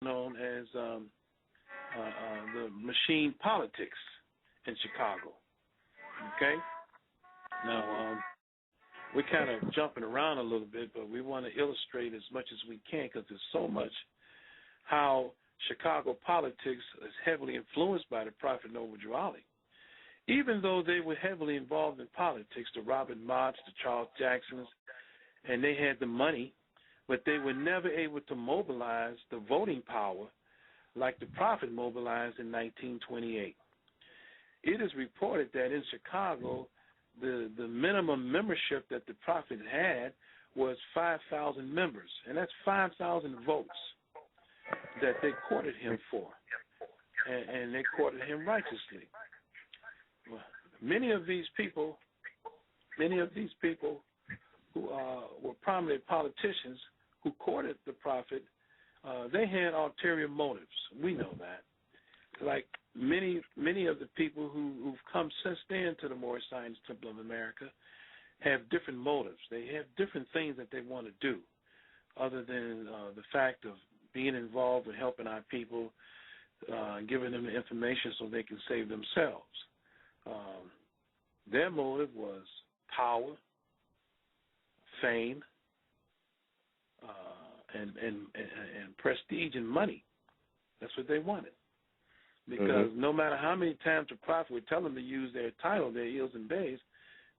known as the machine politics in Chicago. Okay? Now, we're kind of jumping around a little bit, but we want to illustrate as much as we can because there's so much how Chicago politics is heavily influenced by the Prophet Noble Drew Ali. Even though they were heavily involved in politics, the Robert Motts, the Charles Jacksons, and they had the money, but they were never able to mobilize the voting power like the Prophet mobilized in 1928. It is reported that in Chicago, the minimum membership that the Prophet had was 5,000 members, and that's 5,000 votes that they courted him for, and they courted him righteously. Well, many of these people who were prominent politicians who courted the Prophet, they had ulterior motives. We know that. Like many of the people who've come since then to the Moorish Science Temple of America have different motives. They have different things that they want to do other than the fact of being involved with helping our people, giving them the information so they can save themselves. Their motive was power, fame, and prestige and money. That's what they wanted. Because no matter how many times the Prophet would tell them to use their title, their Eels and Bays,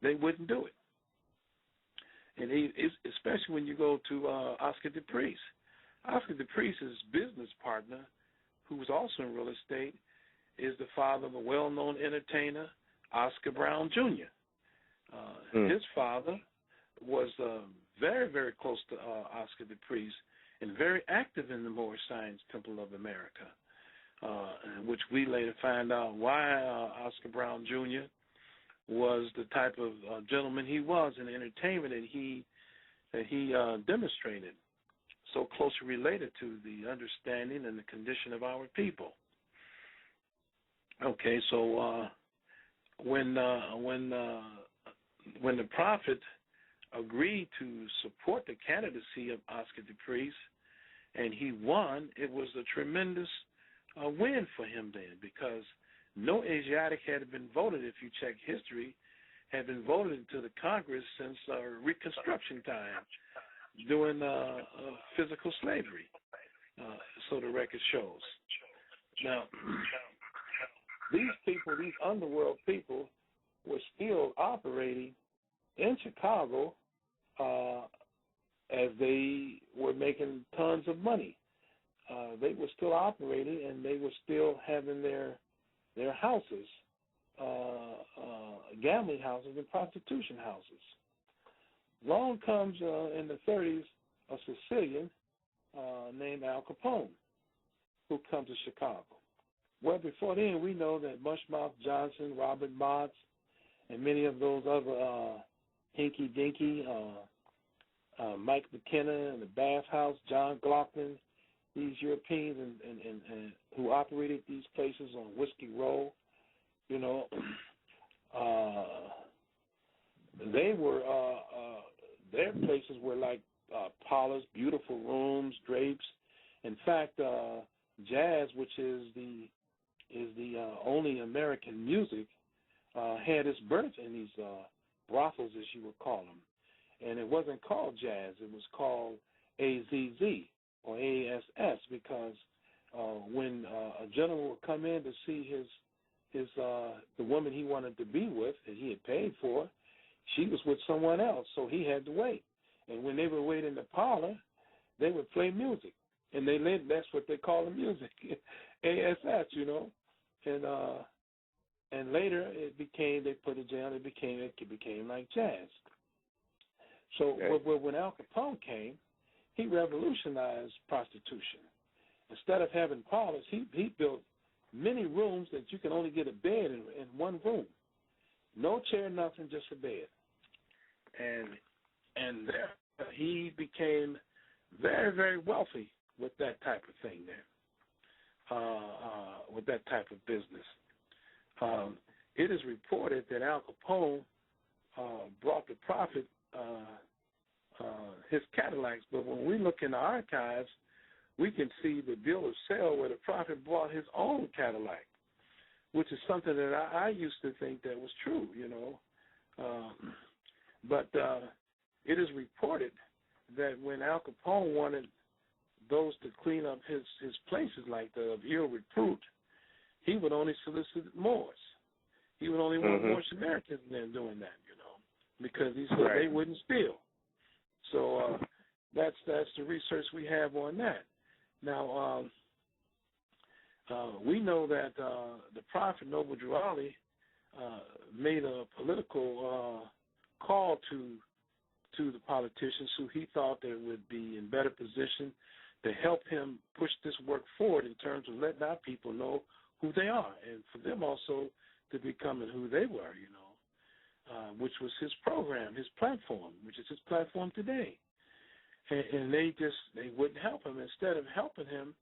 they wouldn't do it. And especially when you go to Oscar the Priest. Oscar the Priest's business partner, who was also in real estate, is the father of a well-known entertainer, Oscar Brown Jr. His father was very, very close to Oscar the Priest and very active in the Moorish Science Temple of America, which we later find out why Oscar Brown Jr. was the type of gentleman he was in entertainment that he demonstrated, so closely related to the understanding and the condition of our people. Okay, so when the Prophet agreed to support the candidacy of Oscar the Priest, and he won, it was a tremendous win for him then, because no Asiatic had been voted, if you check history, had been voted into the Congress since Reconstruction time, during physical slavery, so the record shows. Now, these people, these underworld people, were still operating in Chicago as they were making tons of money. They were still operating, and they were still having their houses, gambling houses and prostitution houses. Along comes in the 30s a Sicilian named Al Capone, who comes to Chicago. Well, before then, we know that Mushmouth Johnson, Robert Motts, and many of those other Hinky Dinky, Mike McKenna and the Bath House, John Glockton, these Europeans and who operated these places on Whiskey Row, you know, they were their places were like parlors, beautiful rooms, drapes. In fact, jazz, which is the only American music, had its birth in these brothels, as you would call them. And it wasn't called jazz. It was called AZZ or ASS, because when a gentleman would come in to see the woman he wanted to be with, that he had paid for, she was with someone else, so he had to wait. And when they would wait in the parlor, they would play music. And that's what they call the music, ASS, you know. And later it became, they put it down, it became like jazz. So when Al Capone came, he revolutionized prostitution. Instead of having parlors, he built many rooms that you can only get a bed in one room. No chair, nothing, just a bed. And he became very, very wealthy with that type of thing there, with that type of business. It is reported that Al Capone brought the Prophet his Cadillacs, but when we look in the archives, we can see the bill of sale where the prophet bought his own Cadillac, which is something that I used to think that was true, But it is reported that when Al Capone wanted those to clean up his places like the ill repute, he would only solicit Moors. He would only want Moorish Americans than doing that, because he said they wouldn't steal. So that's the research we have on that. Now, we know that the Prophet Noble Drew Ali made a political call to the politicians who he thought that would be in better position to help him push this work forward in terms of letting our people know who they are, and for them also to becoming who they were, which was his program, his platform, which is his platform today. And they wouldn't help him. Instead of helping him,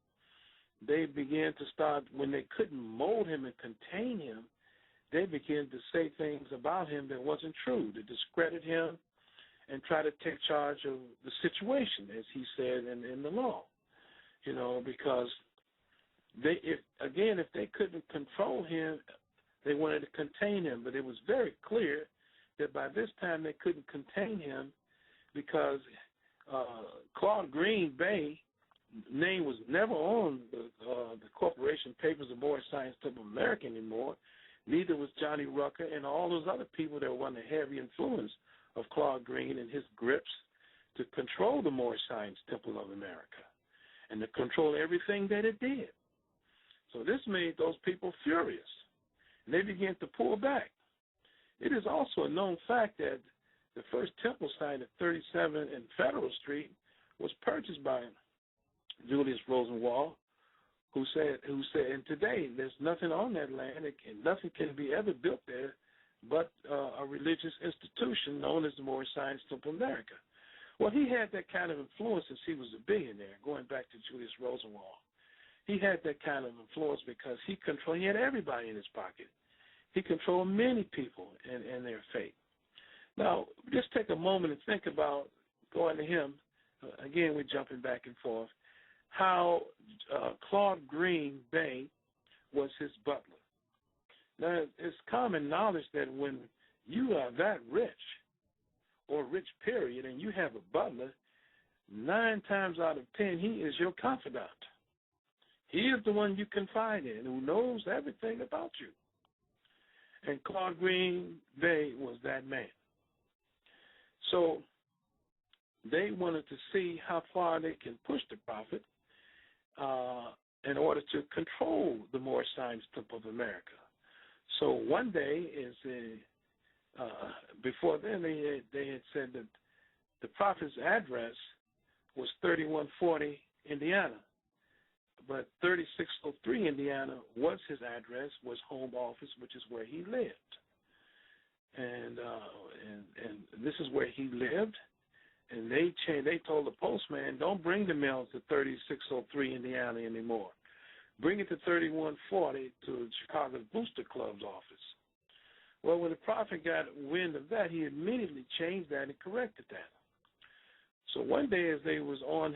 they began to start, when they couldn't mold him and contain him, they began to say things about him that wasn't true, to discredit him and try to take charge of the situation, as he said in the law, because if they couldn't control him, they wanted to contain him. But it was very clear that by this time they couldn't contain him because Claude Green Bey name was never on the corporation papers of Moorish Science Temple of America anymore. Neither was Johnny Rucker and all those other people that were under heavy influence of Claude Green and his grips to control the Moorish Science Temple of America and to control everything that it did. So this made those people furious, and they began to pull back. It is also a known fact that the first temple site at 37 and Federal Street was purchased by Julius Rosenwald, who said, and today there's nothing on that land, and nothing can be ever built there but a religious institution known as the Moorish Science Temple of America. Well, he had that kind of influence since he was a billionaire, going back to Julius Rosenwald. He had that kind of influence because he had everybody in his pocket. He controlled many people and their fate. Now, just take a moment and think about going to him. Again, we're jumping back and forth. How Claude Green Bey was his butler. Now, it's common knowledge that when you are that rich, or rich period, and you have a butler, 9 times out of 10, he is your confidant. He is the one you confide in, who knows everything about you. And Claude Green Bey was that man. So they wanted to see how far they can push the prophet in order to control the Moorish Science Temple of America. So one day, before then, they had said that the prophet's address was 3140 Indiana, but 3603 Indiana was his address, was home office, which is where he lived, and this is where he lived. And they told the postman, don't bring the mail to 3603 Indiana anymore. Bring it to 3140 to Chicago's Booster Club's office. Well, when the prophet got wind of that, he immediately changed that and corrected that. So one day, as he was on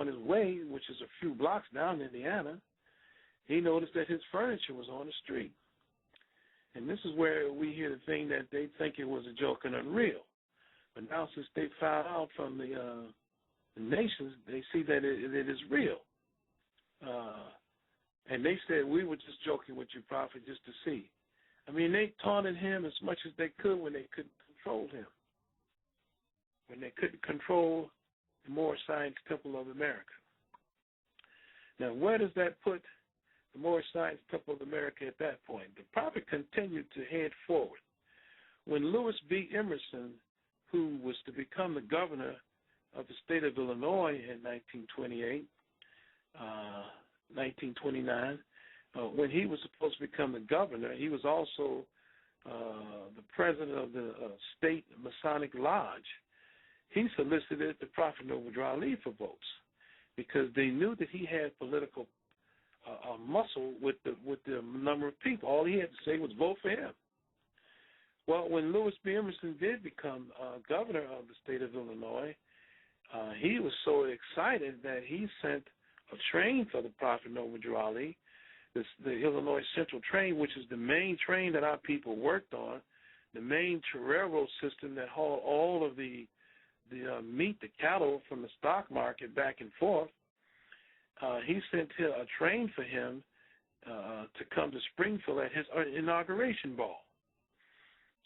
his way, which is a few blocks down in Indiana, he noticed that his furniture was on the street. And this is where we hear the thing that they think it was a joke and unreal. But now, since they found out from the nations, they see that it is real. And they said, we were just joking with you, prophet, just to see. I mean, they taunted him as much as they could when they couldn't control him, when they couldn't control the Moorish Science Temple of America. Now, where does that put the Moorish Science Temple of America at that point? The prophet continued to head forward. When Louis B. Emerson, who was to become the governor of the state of Illinois in 1929, when he was supposed to become the governor, he was also the president of the state Masonic Lodge. He solicited the Prophet Noble Drew Ali for votes because they knew that he had political muscle with the number of people. All he had to say was vote for him. Well, when Louis B. Emerson did become governor of the state of Illinois, he was so excited that he sent train for the Prophet Noble Drew Ali, the Illinois Central train, which is the main train that our people worked on, the main railroad system that hauled all of the meat, the cattle from the stock market back and forth. He sent a train for him to come to Springfield at his inauguration ball,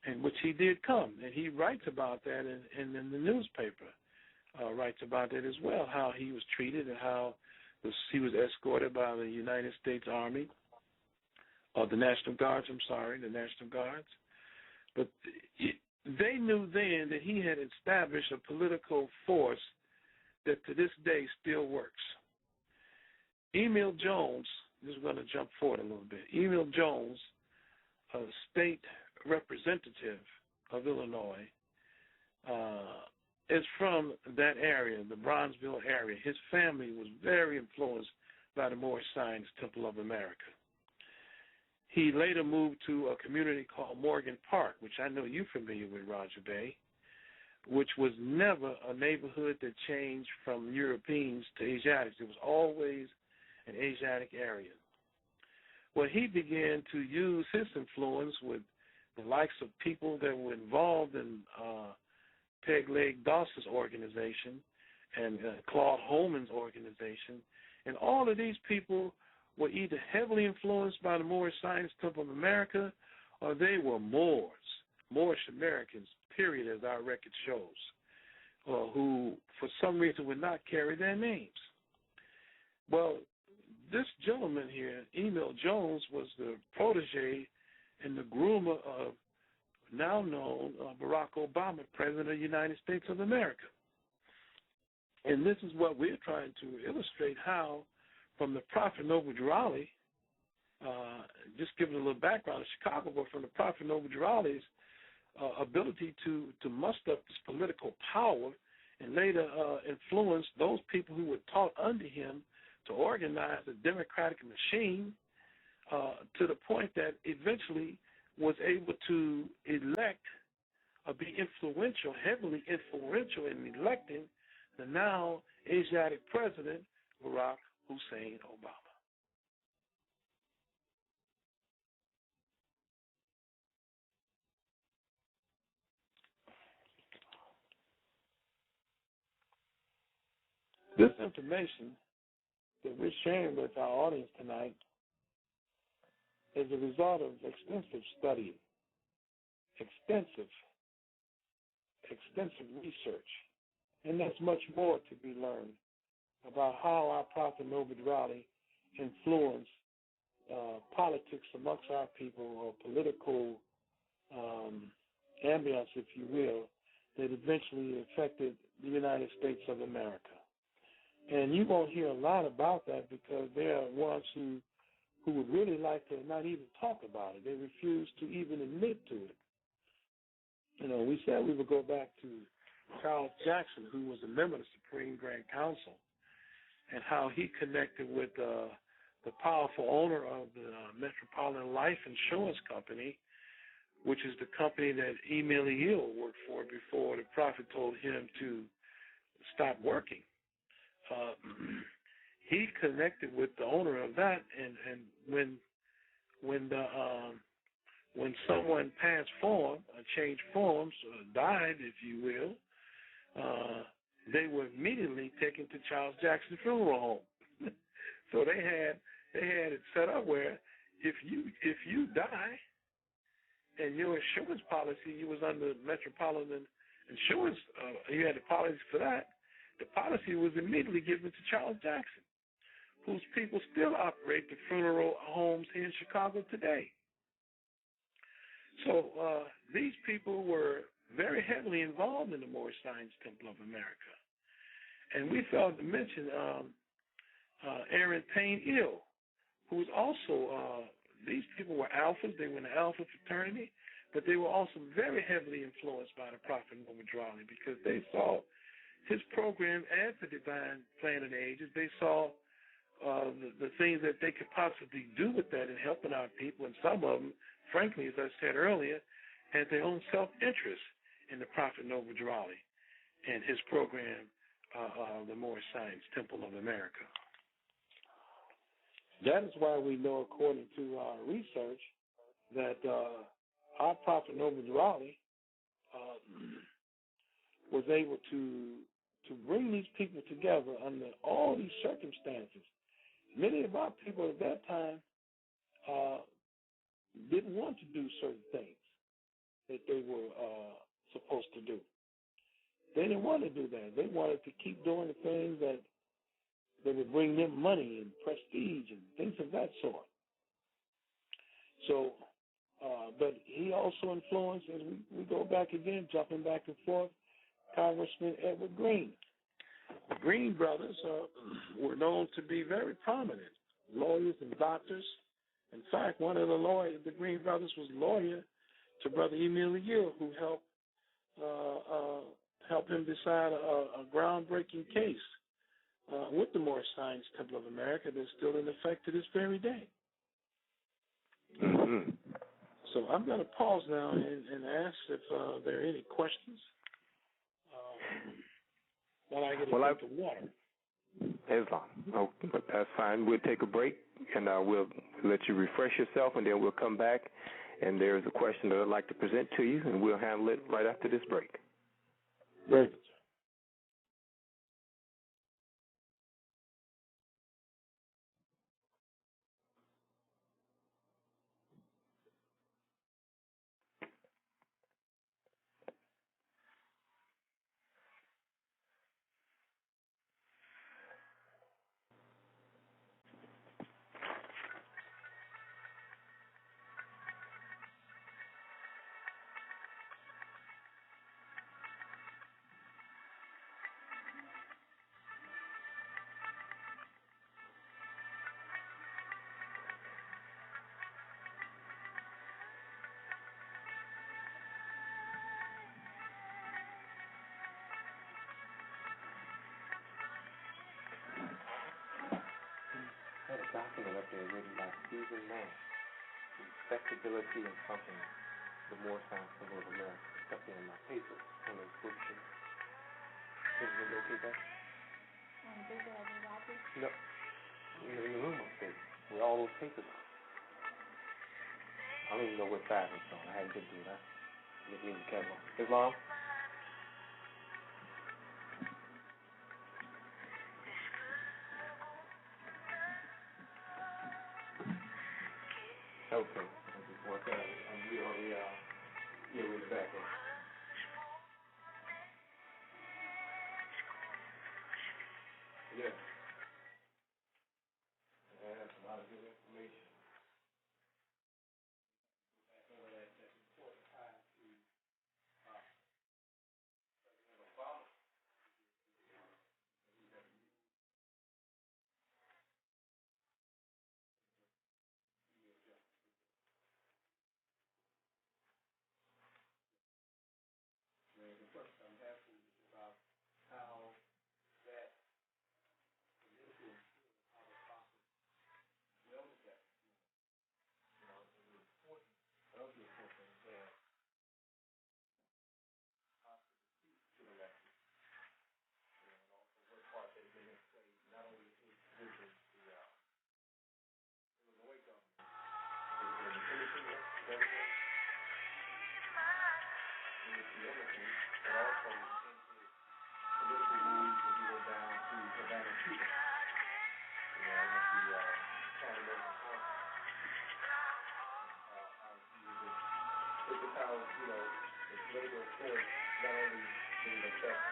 in which he did come, and he writes about that in the newspaper. Writes about that as well, how he was treated and how he was escorted by the United States Army, or the National Guards, the National Guards. But they knew then that he had established a political force that to this day still works. Emil Jones, this is going to jump forward a little bit. Emil Jones, a state representative of Illinois, is from that area, the Braswell area. His family was very influenced by the Moorish Science Temple of America. He later moved to a community called Morgan Park, which I know you're familiar with, Roger Bey, which was never a neighborhood that changed from Europeans to Asiatics. It was always an Asiatic area. Well, he began to use his influence with the likes of people that were involved in Peg Leg Dawson's organization and Claude Holman's organization. And all of these people were either heavily influenced by the Moorish Science Temple of America, or they were Moors, Moorish Americans, period, as our record shows, who for some reason would not carry their names. Well, this gentleman here, Emil Jones, was the protege and the groomer of now known Barack Obama, President of the United States of America. And this is what we're trying to illustrate, how from the Prophet Noble Drew Ali, just giving a little background in Chicago, but from the Prophet Noble Drew Ali's ability to muster up this political power and later influence those people who were taught under him to organize a democratic machine to the point that eventually was able to elect or be influential, heavily influential in electing the now Asiatic president, Barack Hussein Obama. This information that we're sharing with our audience tonight is a result of extensive study, extensive research, and there's much more to be learned about how our Prophet Noble Drew Ali influenced politics amongst our people, or political ambience, if you will, that eventually affected the United States of America. And you won't hear a lot about that because there are ones who would really like to not even talk about it. They refuse to even admit to it. You know, we said we would go back to Charles Jackson, who was a member of the Supreme Grand Council, and how he connected with the powerful owner of the Metropolitan Life Insurance Company, which is the company that Emil Hill worked for before the Prophet told him to stop working. He connected with the owner of that, and when someone passed form, changed forms, died, if you will, they were immediately taken to Charles Jackson Funeral Home. So they had it set up where if you die and your insurance policy, you was under Metropolitan Insurance, you had a policy for that, the policy was immediately given to Charles Jackson, whose people still operate the funeral homes here in Chicago today. So these people were very heavily involved in the Moorish Science Temple of America. And we failed to mention Aaron Payne Ill, who was also, these people were alphas, they were in the alpha fraternity, but they were also very heavily influenced by the Prophet Noble Drew Ali because they saw his program as the divine plan of the ages. They saw the things that they could possibly do with that in helping our people, and some of them, frankly, as I said earlier, had their own self-interest in the Prophet Noble Drew Ali and his program, the Moorish Science Temple of America. That is why we know, according to our research, that our prophet Noble Raleigh was able to bring these people together under all these circumstances. Many of our people at that time didn't want to do certain things that they were supposed to do. They didn't want to do that. They wanted to keep doing the things that would bring them money and prestige and things of that sort. So, but he also influenced, as we go back again, jumping back and forth, Congressman Edward Green. The Green brothers were known to be very prominent, lawyers and doctors. In fact, one of the Green brothers was lawyer to Brother Emil Yield, who helped him decide a groundbreaking case with the Moorish Science Temple of America that's still in effect to this very day. Mm-hmm. So I'm going to pause now and ask if there are any questions. While I get a drink of water. Islam. Oh, but that's fine. We'll take a break, and we'll let you refresh yourself, and then we'll come back, and there's a question that I'd like to present to you, and we'll handle it right after this break. Very good. I had a document up there written by Stephen Nash, Respectability and Something, the Moorish Science Temple of America. It's up there in my paper, on the bookshop. Can you locate that? No. In the room upstairs, with all those papers. I don't even know what side it's on. I haven't been through that. Let me catch on. Islam? Okay. I just want that. We're back in. Yeah. That's a lot of good information. The question I'm asking is about how that initial knows that, the importance of the important that to the lesson, and also what part they've been in play, not only in vision the Illinois government, but in anything else, but also into political moves when you go down to Havana, Cuba, with the Pan-American Conference. This is how, the labor of force not only did it affect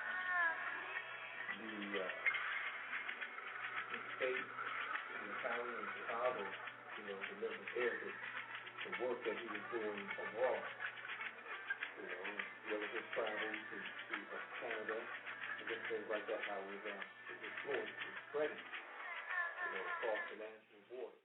the state and the county and Chicago, the members there, the work that he was doing overall. Whether it's traveling to Canada and just things like that, how we're going to influence and spreading, across the national border.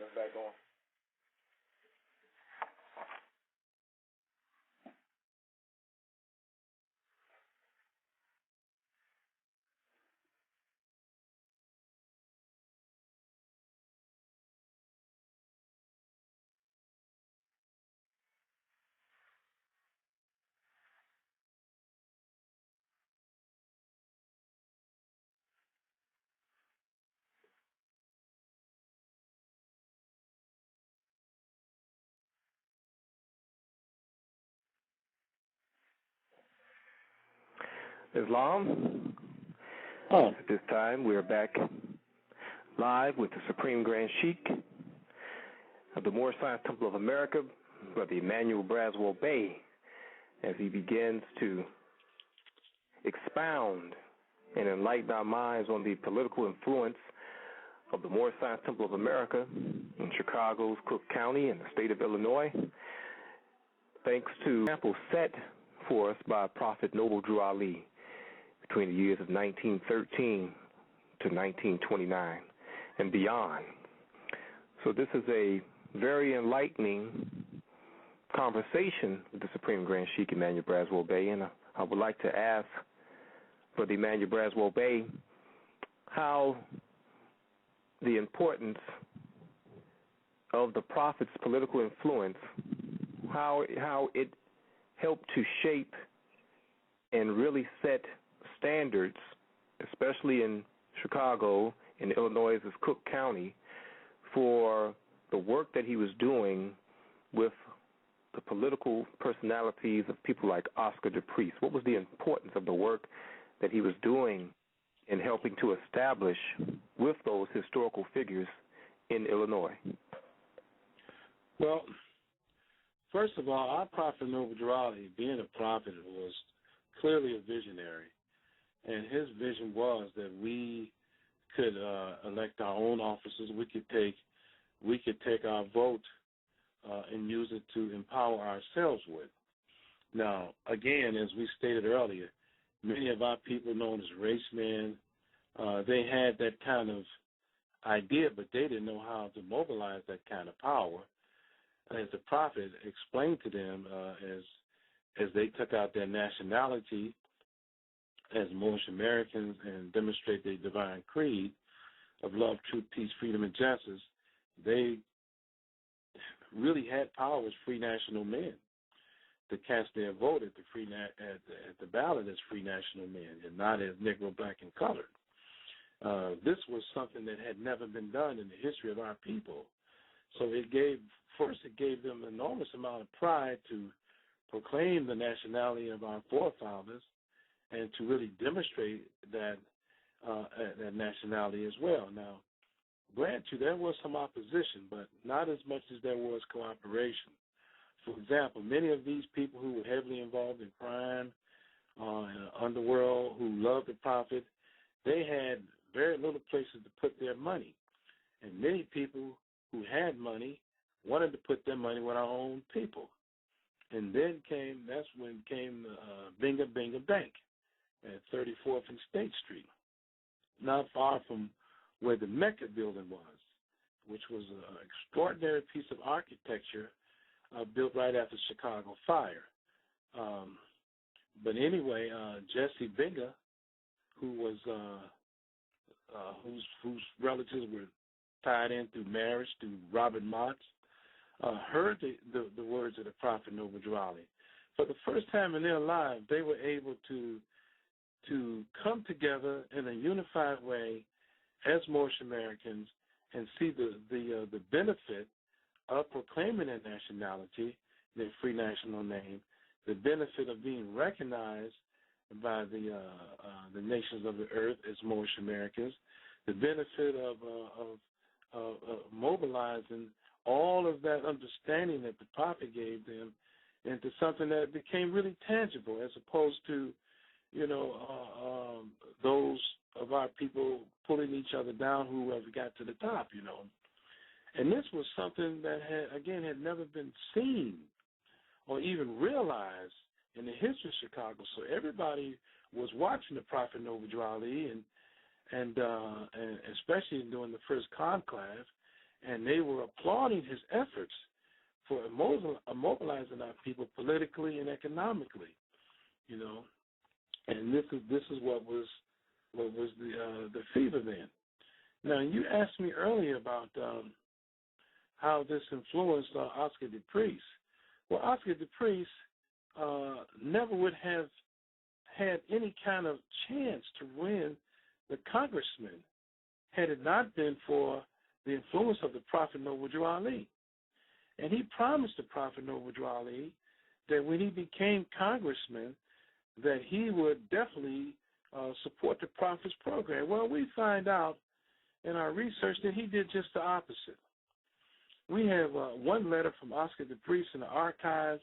it back on. Islam. Oh. At this time, we are back live with the Supreme Grand Sheik of the Moorish Science Temple of America, Brother Emmanuel Braswell Bey, as he begins to expound and enlighten our minds on the political influence of the Moorish Science Temple of America in Chicago's Cook County in the state of Illinois, thanks to examples set for us by Prophet Noble Drew Ali between the years of 1913 to 1929 and beyond. So this is a very enlightening conversation with the Supreme Grand Sheik Emmanuel Braswell Bey, and I would like to ask Brother Emmanuel Braswell Bey how the importance of the Prophet's political influence, how it helped to shape and really set standards, especially in Chicago, in Illinois' Cook County, for the work that he was doing with the political personalities of people like Oscar DePriest. What was the importance of the work that he was doing in helping to establish with those historical figures in Illinois? Well, first of all, our Prophet Noble Drew Ali, being a prophet, was clearly a visionary. And his vision was that we could elect our own officers. We could take our vote and use it to empower ourselves with. Now, again, as we stated earlier, many of our people known as racemen, they had that kind of idea, but they didn't know how to mobilize that kind of power. As the prophet explained to them, as they took out their nationality as Moorish Americans and demonstrate their divine creed of love, truth, peace, freedom, and justice, they really had power as free national men to cast their vote at the ballot as free national men and not as Negro, black, and colored. This was something that had never been done in the history of our people. So it gave them an enormous amount of pride to proclaim the nationality of our forefathers and to really demonstrate that nationality as well. Now, grant you, there was some opposition, but not as much as there was cooperation. For example, many of these people who were heavily involved in crime, in the underworld, who loved the prophet, they had very little places to put their money. And many people who had money wanted to put their money with our own people. And then that's when came Binga Binga Bank at 34th and State Street, not far from where the Mecca building was, which was an extraordinary piece of architecture built right after the Chicago fire. But anyway, Jesse Binga, who was whose relatives were tied in through marriage to Robert Mott, heard the words of the Prophet Noble Drew Ali. For the first time in their lives, they were able to come together in a unified way as Moorish Americans and see the benefit of proclaiming their nationality, their free national name, the benefit of being recognized by the nations of the earth as Moorish Americans, the benefit of mobilizing all of that understanding that the prophet gave them into something that became really tangible, as opposed to, those of our people pulling each other down, whoever got to the top, And this was something that had never been seen or even realized in the history of Chicago. So everybody was watching the Prophet Noble Drew Ali, and especially during the first conclave, and they were applauding his efforts for immobilizing our people politically and economically, you know. And this is what was the fever then. Now, you asked me earlier about how this influenced Oscar de Priest. Well, Oscar de Priest never would have had any kind of chance to win the congressman had it not been for the influence of the Prophet Noble Ali. And he promised the Prophet Noble Ali that when he became congressman, that he would definitely support the Prophet's program. Well, we find out in our research that he did just the opposite. We have one letter from Oscar de Priest in the archives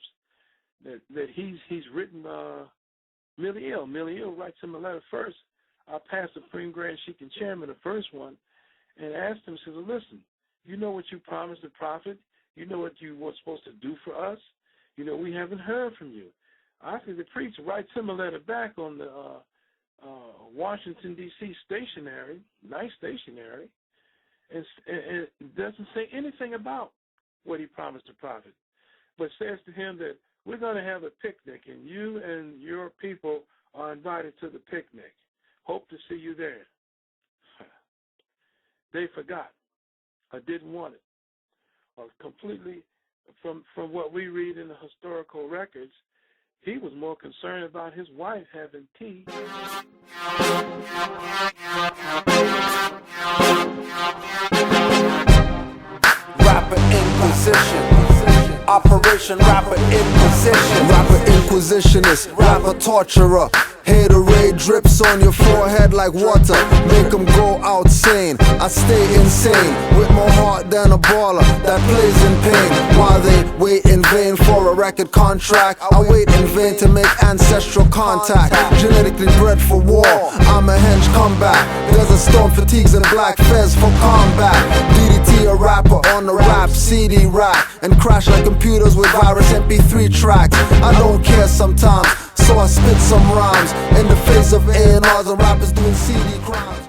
that he's written Millie Ill. Millie Ill writes him a letter first. Our past Supreme Grand Sheikh and Chairman, the first one, and asked him, says, listen, you know what you promised the Prophet? You know what you were supposed to do for us? You know, we haven't heard from you. Oscar de Priest writes him a letter back on the Washington, D.C. stationery, nice stationery, and doesn't say anything about what he promised the Prophet, but says to him that we're going to have a picnic, and you and your people are invited to the picnic. Hope to see you there. They forgot or didn't want it, or completely, from what we read in the historical records, he was more concerned about his wife having tea. Rapper Inquisition, Operation Rapper Inquisition. Rapper Inquisitionist, rapper torturer. Haterade drips on your forehead like water, make them go out sane. I stay insane, with more heart than a baller that plays in pain. While they wait in vain for a record contract, I wait in vain to make ancestral contact. Genetically bred for war, I'm a hench comeback. Desert storm fatigues and black fez for combat. DDT a rapper on the rap CD rack, and crash like computers with virus MP3 tracks. I don't care sometimes, so I spit some rhymes in the face of A&Rs and rappers doing CD crimes.